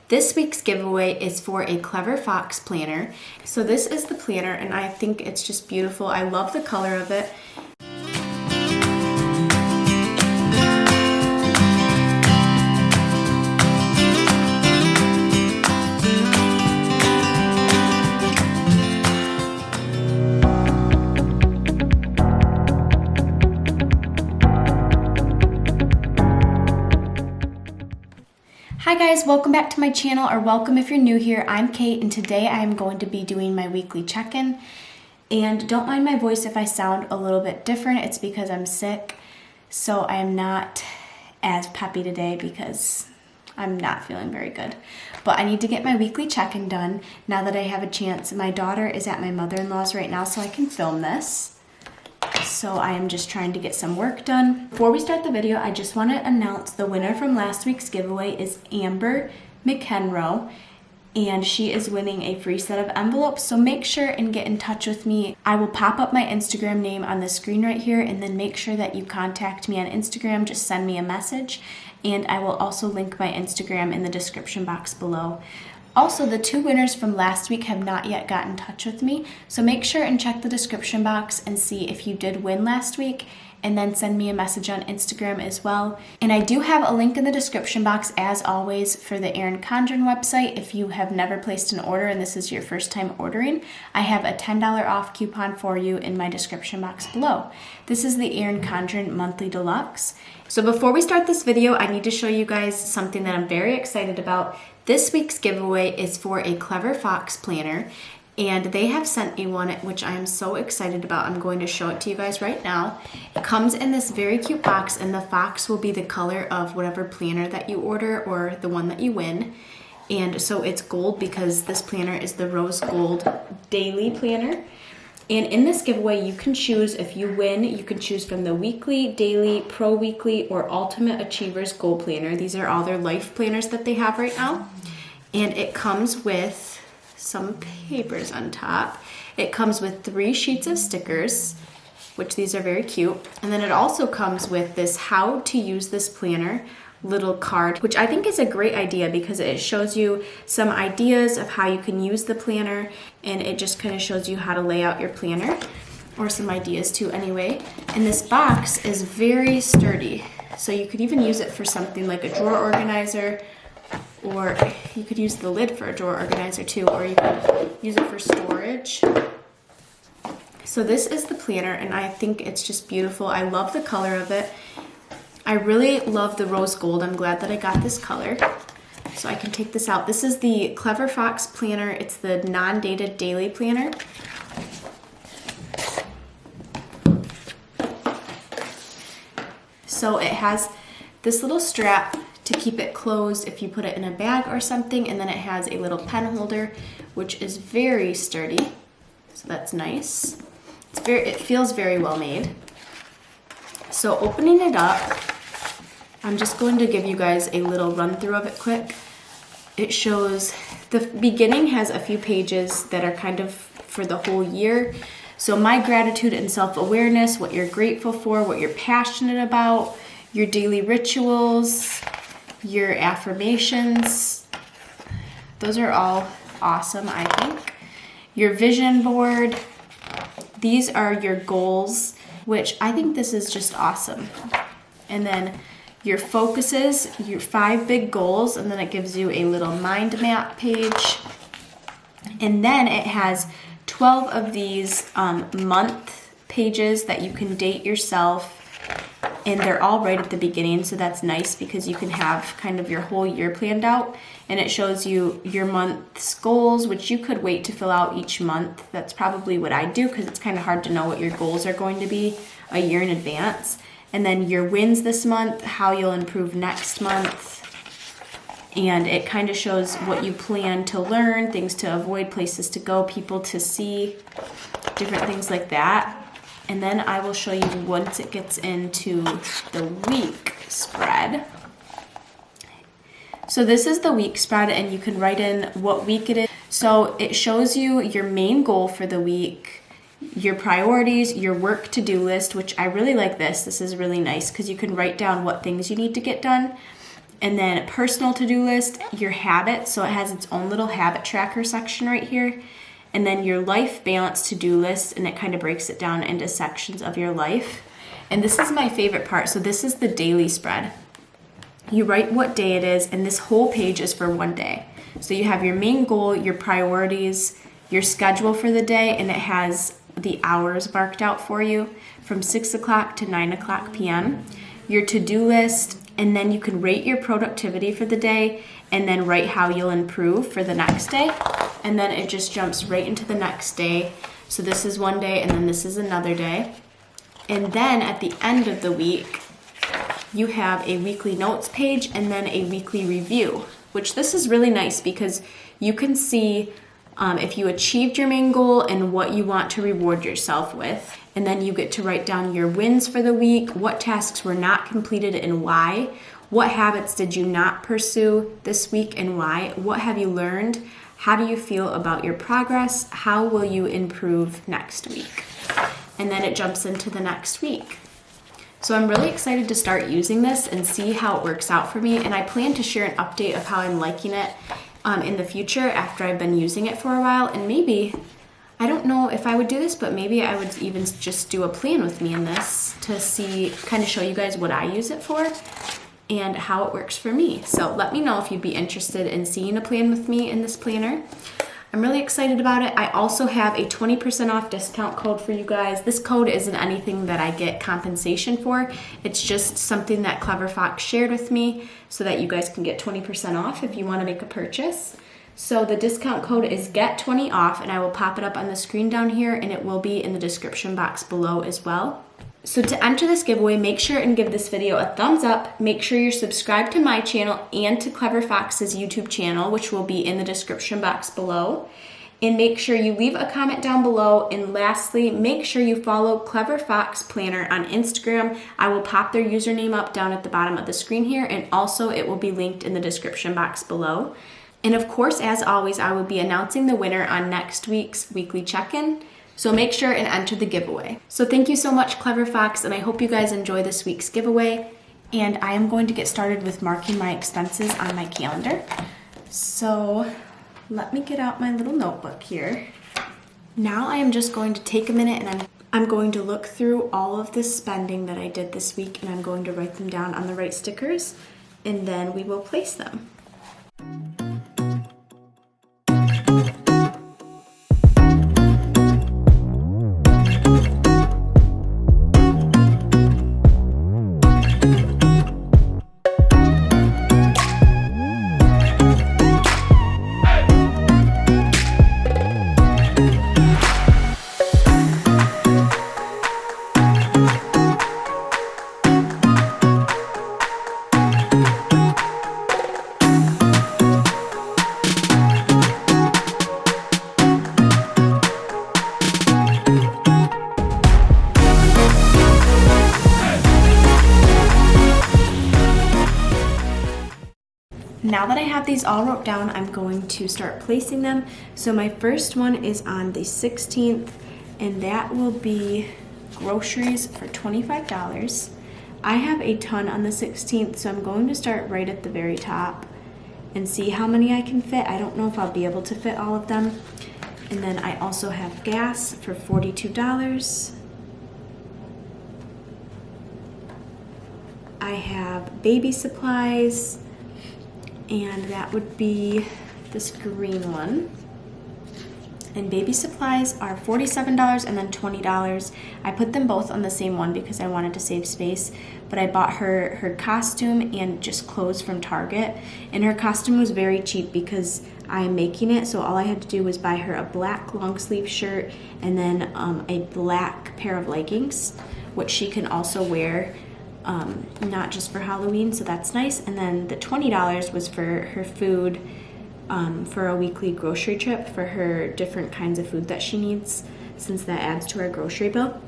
This week's giveaway is for a Clever Fox planner. So this is the planner and I think it's just beautiful. I love the color of it. Hi guys, welcome back to my channel, or welcome if you're new here. I'm Kate and today I am going to be doing my weekly check-in. And don't mind my voice if I sound a little bit different. It's because I'm sick, so I am not as peppy today because I'm not feeling very good. But I need to get my weekly check-in done now that I have a chance. My daughter is at my mother-in-law's right now, so I can film this. So I am just trying to get some work done. Before we start the video, I just want to announce the winner from last week's giveaway is Amber McEnroe, and she is winning a free set of envelopes. So make sure and get in touch with me. I will pop up my Instagram name on the screen right here, and then make sure that you contact me on Instagram. Just send me a message, and I will also link my Instagram in the description box below. Also, the two winners from last week have not yet gotten in touch with me, so make sure and check the description box and see if you did win last week, and then send me a message on Instagram as well. And I do have a link in the description box, as always, for the Erin Condren website. If you have never placed an order and this is your first time ordering, I have a $10 off coupon for you in my description box below. This is the Erin Condren Monthly Deluxe. So before we start this video, I need to show you guys something that I'm very excited about. This week's giveaway is for a Clever Fox planner, and they have sent me one, which I am so excited about. I'm going to show it to you guys right now. It comes in this very cute box, and the fox will be the color of whatever planner that you order or the one that you win. And so it's gold because this planner is the Rose Gold Daily Planner. And in this giveaway, you can choose, if you win, you can choose from the Weekly, Daily, Pro Weekly, or Ultimate Achievers Gold Planner. These are all their life planners that they have right now. And it comes with some papers on top. It comes with 3 sheets of stickers, which these are very cute. And then it also comes with this how to use this planner little card, which I think is a great idea because it shows you some ideas of how you can use the planner, and it just kind of shows you how to lay out your planner, or some ideas too anyway. And this box is very sturdy, so you could even use it for something like a drawer organizer, or you could use the lid for a drawer organizer too, or you could use it for storage. So this is the planner, and I think it's just beautiful. I love the color of it. I really love the rose gold. I'm glad that I got this color. So I can take this out. This is the Clever Fox planner. It's the non-dated daily planner. So it has this little strap to keep it closed if you put it in a bag or something, and then it has a little pen holder, which is very sturdy. So that's nice. It feels very well made. So opening it up, I'm just going to give you guys a little run through of it quick. It shows, the beginning has a few pages that are kind of for the whole year. So my gratitude and self-awareness, what you're grateful for, what you're passionate about, your daily rituals, your affirmations. Those are all awesome, I think. Your vision board. These are your goals, which I think this is just awesome. And then your focuses, your 5 big goals, and then it gives you a little mind map page. And then it has 12 of these month pages that you can date yourself, and they're all right at the beginning, so that's nice because you can have kind of your whole year planned out. And it shows you your month's goals, which you could wait to fill out each month. That's probably what I do because it's kind of hard to know what your goals are going to be a year in advance. And then your wins this month, how you'll improve next month. And it kind of shows what you plan to learn, things to avoid, places to go, people to see, different things like that. And then I will show you once it gets into the week spread. So this is the week spread, and you can write in what week it is. So it shows you your main goal for the week, your priorities, your work to-do list, which I really like this. This is really nice because you can write down what things you need to get done. And then personal to-do list, your habits. So it has its own little habit tracker section right here. And then your life balance to-do list, and it kind of breaks it down into sections of your life. And this is my favorite part. So this is the daily spread. You write what day it is, and this whole page is for one day. So you have your main goal, your priorities, your schedule for the day, and it has the hours marked out for you from 6 o'clock to 9 o'clock p.m. Your to-do list, and then you can rate your productivity for the day and then write how you'll improve for the next day. And then it just jumps right into the next day. So this is one day, and then this is another day. And then at the end of the week, you have a weekly notes page and then a weekly review, which this is really nice because you can see if you achieved your main goal and what you want to reward yourself with. And then you get to write down your wins for the week, what tasks were not completed and why, what habits did you not pursue this week and why, what have you learned, how do you feel about your progress, how will you improve next week. And then it jumps into the next week. So I'm really excited to start using this and see how it works out for me. And I plan to share an update of how I'm liking it in the future after I've been using it for a while. And maybe, I don't know if I would do this, but maybe I would even just do a plan with me in this to see, kind of show you guys what I use it for and how it works for me. So let me know if you'd be interested in seeing a plan with me in this planner. I'm really excited about it. I also have a 20% off discount code for you guys. This code isn't anything that I get compensation for. It's just something that Clever Fox shared with me so that you guys can get 20% off if you want to make a purchase. So the discount code is GET20OFF, and I will pop it up on the screen down here, and it will be in the description box below as well. So to enter this giveaway, make sure and give this video a thumbs up. Make sure you're subscribed to my channel and to Clever Fox's YouTube channel, which will be in the description box below. And make sure you leave a comment down below. And lastly, make sure you follow Clever Fox Planner on Instagram. I will pop their username up down at the bottom of the screen here, and also it will be linked in the description box below. And of course, as always, I will be announcing the winner on next week's weekly check-in. So make sure and enter the giveaway. So thank you so much, Clever Fox, and I hope you guys enjoy this week's giveaway. And I am going to get started with marking my expenses on my calendar. So let me get out my little notebook here. Now I am just going to take a minute and I'm going to look through all of the spending that I did this week, and I'm going to write them down on the right stickers, and then we will place them. Now that I have these all wrote down, I'm going to start placing them. So my first one is on the 16th, and that will be groceries for $25. I have a ton on the 16th, so I'm going to start right at the very top and see how many I can fit. I don't know if I'll be able to fit all of them. And then I also have gas for $42. I have baby supplies, and that would be this green one. And baby supplies are $47 and then $20. I put them both on the same one because I wanted to save space, but I bought her costume and just clothes from Target. And her costume was very cheap because I am making it, so all I had to do was buy her a black long sleeve shirt and then a black pair of leggings, which she can also wear not just for Halloween, so that's nice. And then the $20 was for her food, for a weekly grocery trip for her different kinds of food that she needs, since that adds to our grocery bill.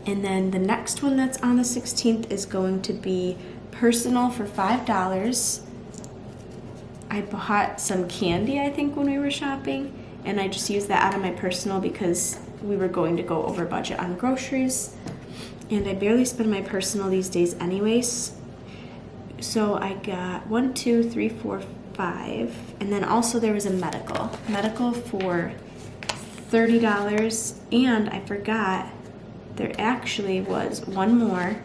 And then the next one that's on the 16th is going to be personal for $5. I bought some candy, I think, when we were shopping, and I just used that out of my personal because we were going to go over budget on groceries. And I barely spend my personal these days anyways, So I got 1, 2, 3, 4, 5, and then also there was a medical for $30, and I forgot there actually was one more.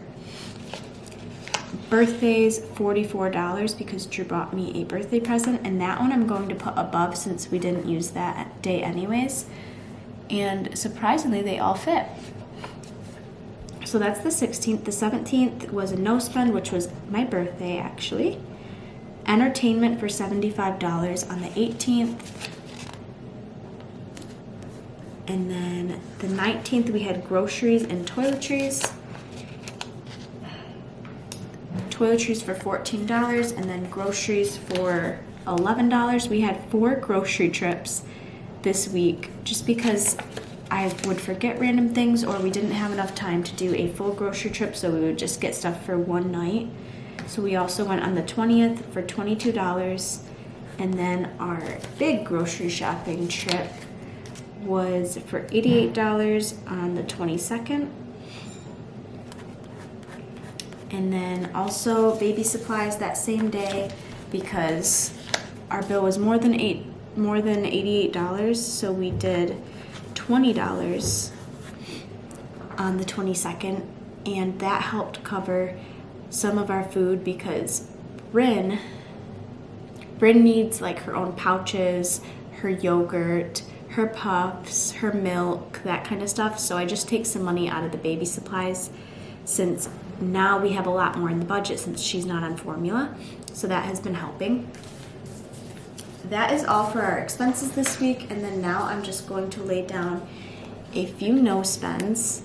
Birthdays, $44, because Drew bought me a birthday present, and that one I'm going to put above since we didn't use that day anyways. And surprisingly, they all fit. So that's the 16th. The 17th was a no spend, which was my birthday actually. Entertainment for $75 on the 18th. And then the 19th we had groceries and toiletries. Toiletries for $14, and then groceries for $11. We had 4 grocery trips this week just because I would forget random things, or we didn't have enough time to do a full grocery trip, so we would just get stuff for one night. So we also went on the 20th for $22, and then our big grocery shopping trip was for $88 on the 22nd. And then also baby supplies that same day, because our bill was more than $88, so we did $20 on the 22nd, and that helped cover some of our food because Bryn needs like her own pouches, her yogurt, her puffs, her milk, that kind of stuff. So I just take some money out of the baby supplies since now we have a lot more in the budget since she's not on formula. So that has been helping. That is all for our expenses this week, and then now I'm just going to lay down a few no spends,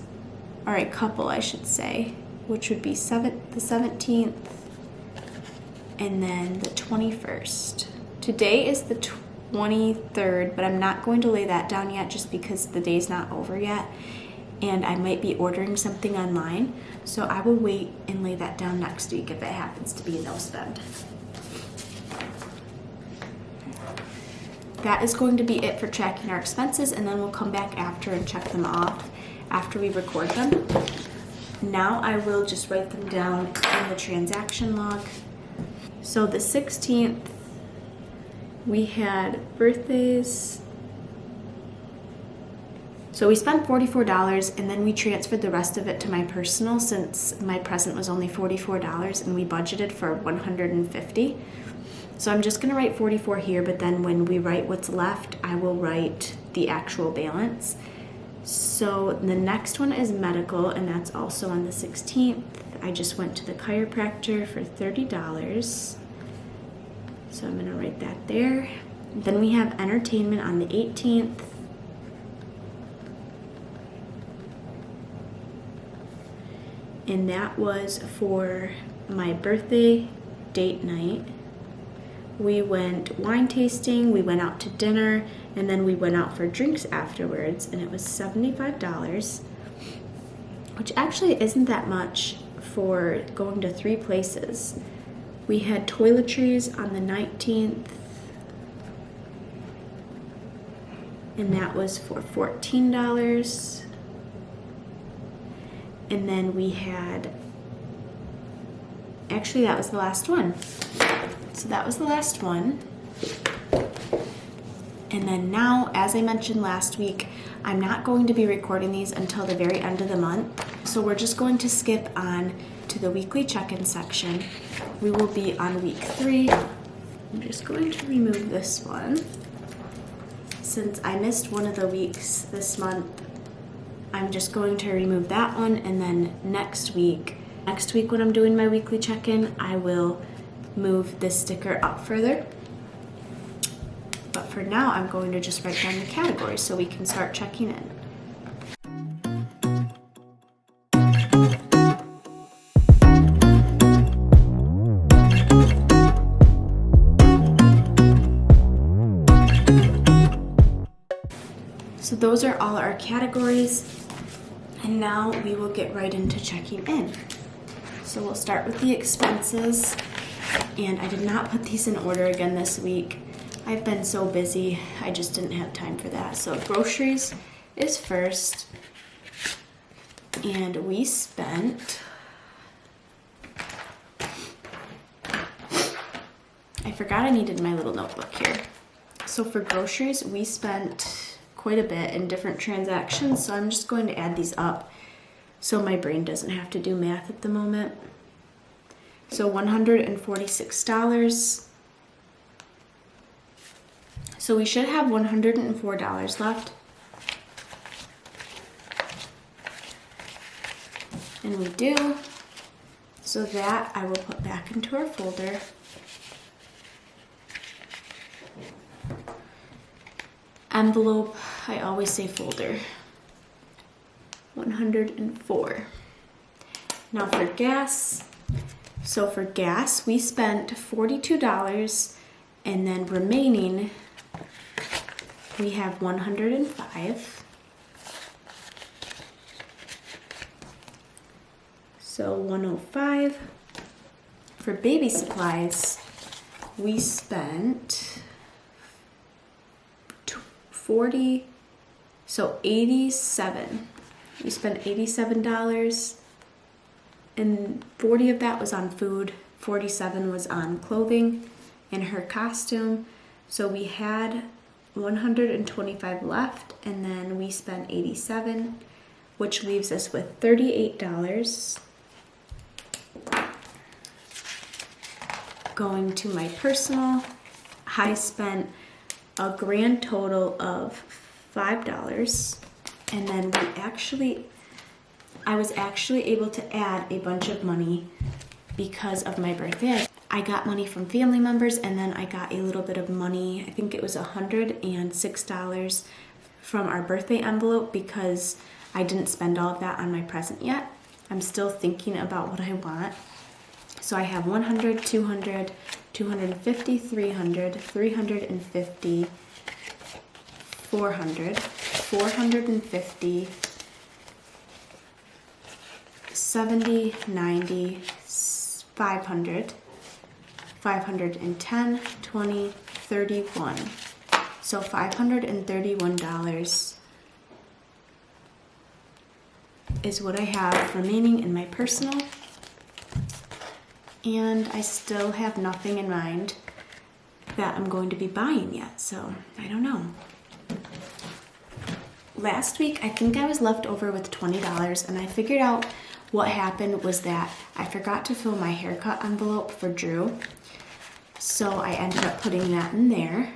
or a couple I should say, which would be the 17th and then the 21st. Today is the 23rd, but I'm not going to lay that down yet just because the day's not over yet, and I might be ordering something online, so I will wait and lay that down next week if it happens to be a no spend. That is going to be it for tracking our expenses, and then we'll come back after and check them off after we record them. Now I will just write them down in the transaction log. So the 16th, we had birthdays. So we spent $44, and then we transferred the rest of it to my personal since my present was only $44 and we budgeted for $150. So I'm just going to write 44 here, but then when we write what's left, I will write the actual balance. So the next one is medical, and that's also on the 16th. I just went to the chiropractor for $30. So I'm going to write that there. Then we have entertainment on the 18th. And that was for my birthday date night. We went wine tasting, we went out to dinner, and then we went out for drinks afterwards, and it was $75, which actually isn't that much for going to 3 places. We had toiletries on the 19th, and that was for $14. And then we had, actually that was the last one. So that was the last one. And then now, as I mentioned last week, I'm not going to be recording these until the very end of the month. So we're just going to skip on to the weekly check-in section. We will be on week 3. I'm just going to remove this one. Since I missed one of the weeks this month, I'm just going to remove that one, and then next week when I'm doing my weekly check-in, I will move this sticker up further. But for now, I'm going to just write down the categories so we can start checking in. So those are all our categories. And now we will get right into checking in. So we'll start with the expenses. And I did not put these in order again this week. I've been so busy, I just didn't have time for that. So groceries is first. And we spent I forgot I needed my little notebook here. So for groceries, we spent quite a bit in different transactions, so I'm just going to add these up so my brain doesn't have to do math at the moment. So $146. So we should have $104 left. And we do. So that I will put back into our folder. Envelope, I always say folder. 104. Now for gas. So for gas, we spent $42, and then remaining, we have $105. So $105. For baby supplies, we spent 87. We spent $87, and 40 of that was on food, 47 was on clothing and her costume. So we had 125 left, and then we spent 87, which leaves us with $38. Going to my personal, I spent a grand total of $5, and then I was actually able to add a bunch of money because of my birthday. I got money from family members, and then I got a little bit of money, I think it was $106 from our birthday envelope, because I didn't spend all of that on my present yet. I'm still thinking about what I want. So I have 100, 200, 250, 300, 350, 400, 450, 70, 90, 500, 510, 20, 31. So $531 is what I have remaining in my personal. And I still have nothing in mind that I'm going to be buying yet, so I don't know. Last week, I think I was left over with $20, and I figured out what happened was that I forgot to fill my haircut envelope for Drew. So I ended up putting that in there.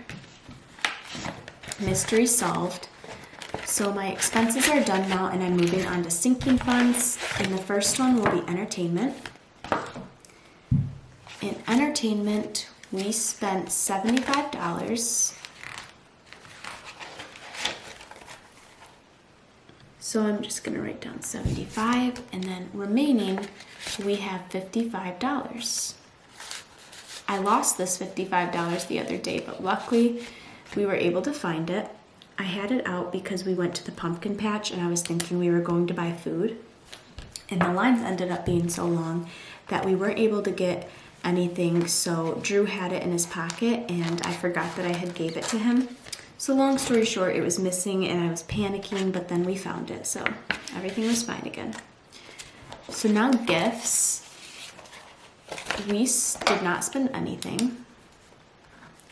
Mystery solved. So my expenses are done now, and I'm moving on to sinking funds. And the first one will be entertainment. In entertainment, we spent $75. So I'm just gonna write down 75, and then remaining, we have $55. I lost this $55 the other day, but luckily we were able to find it. I had it out because we went to the pumpkin patch, and I was thinking we were going to buy food, and the lines ended up being so long that we weren't able to get anything. So Drew had it in his pocket, and I forgot that I had gave it to him. So long story short, it was missing, and I was panicking, but then we found it, so everything was fine again. So now gifts. We did not spend anything.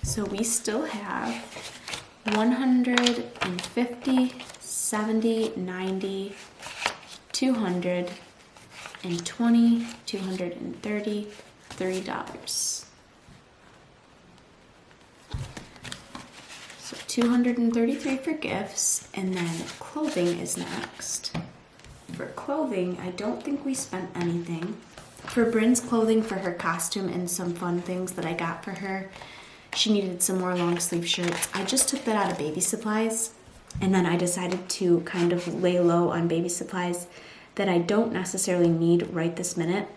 So we still have 150, 70, 90, 200, and 20, 230, $3. So 233 for gifts, and then clothing is next. For clothing, I don't think we spent anything. For Bryn's clothing for her costume and some fun things that I got for her, she needed some more long sleeve shirts. I just took that out of baby supplies, and then I decided to kind of lay low on baby supplies that I don't necessarily need right this minute,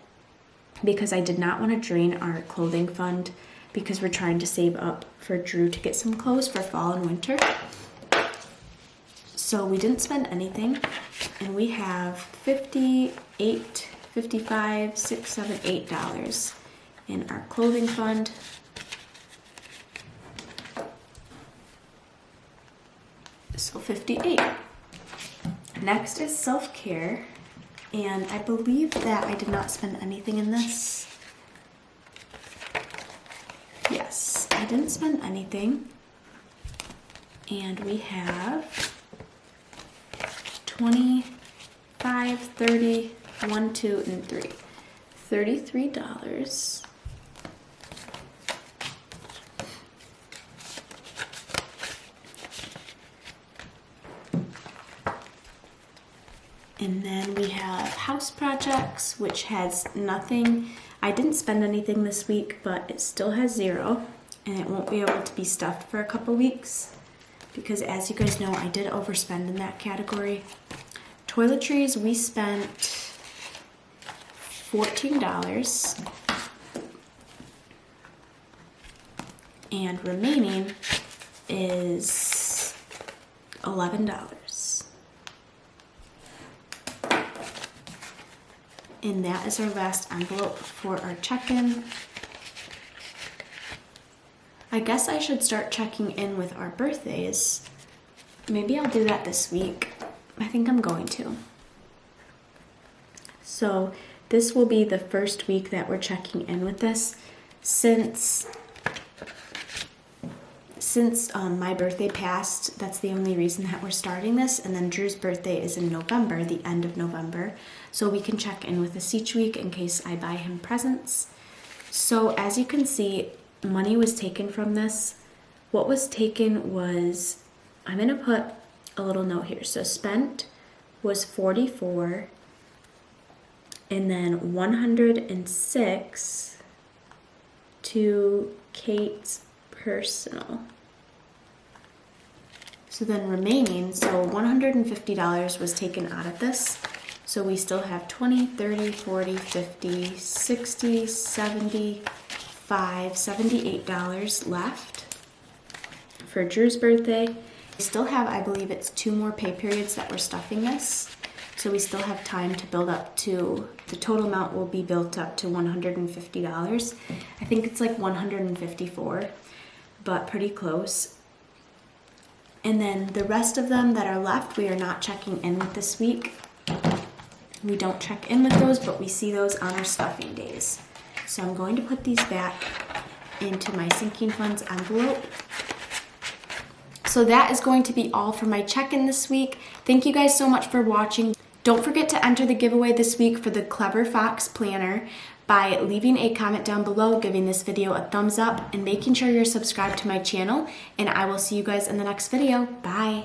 because I did not want to drain our clothing fund, because we're trying to save up for Drew to get some clothes for fall and winter. So we didn't spend anything, and we have $58, $55, $6, $7, $8 in our clothing fund. So 58. Next is self-care, and I believe that I did not spend anything in this. Yes, didn't spend anything. And we have 25, 30, 1, 2, and 3. $33. And then we have house projects, which has nothing. I didn't spend anything this week, but it still has 0, and it won't be able to be stuffed for a couple weeks because, as you guys know, I did overspend in that category. Toiletries, we spent $14, and remaining is $11. And that is our last envelope for our check-in. I guess I should start checking in with our birthdays. Maybe I'll do that this week. I think I'm going to. So this will be the first week that we're checking in with this since my birthday passed. That's the only reason that we're starting this. And then Drew's birthday is in November, the end of November. So we can check in with this each week in case I buy him presents. So as you can see, money was taken from this. What was taken was, I'm going to put a little note here. So spent was $44, and then $106 to Kate's personal. So then remaining, so $150 was taken out of this. So we still have 20, 30, 40, 50, 60, 75, $78 left for Drew's birthday. We still have, I believe it's 2 more pay periods that we're stuffing this. So we still have time to build up to, the total amount will be built up to $150. I think it's like $154, but pretty close. And then the rest of them that are left, we are not checking in with this week. We don't check in with those, but we see those on our stuffing days. So I'm going to put these back into my sinking funds envelope. So that is going to be all for my check-in this week. Thank you guys so much for watching. Don't forget to enter the giveaway this week for the Clever Fox Planner by leaving a comment down below, giving this video a thumbs up, and making sure you're subscribed to my channel. And I will see you guys in the next video. Bye.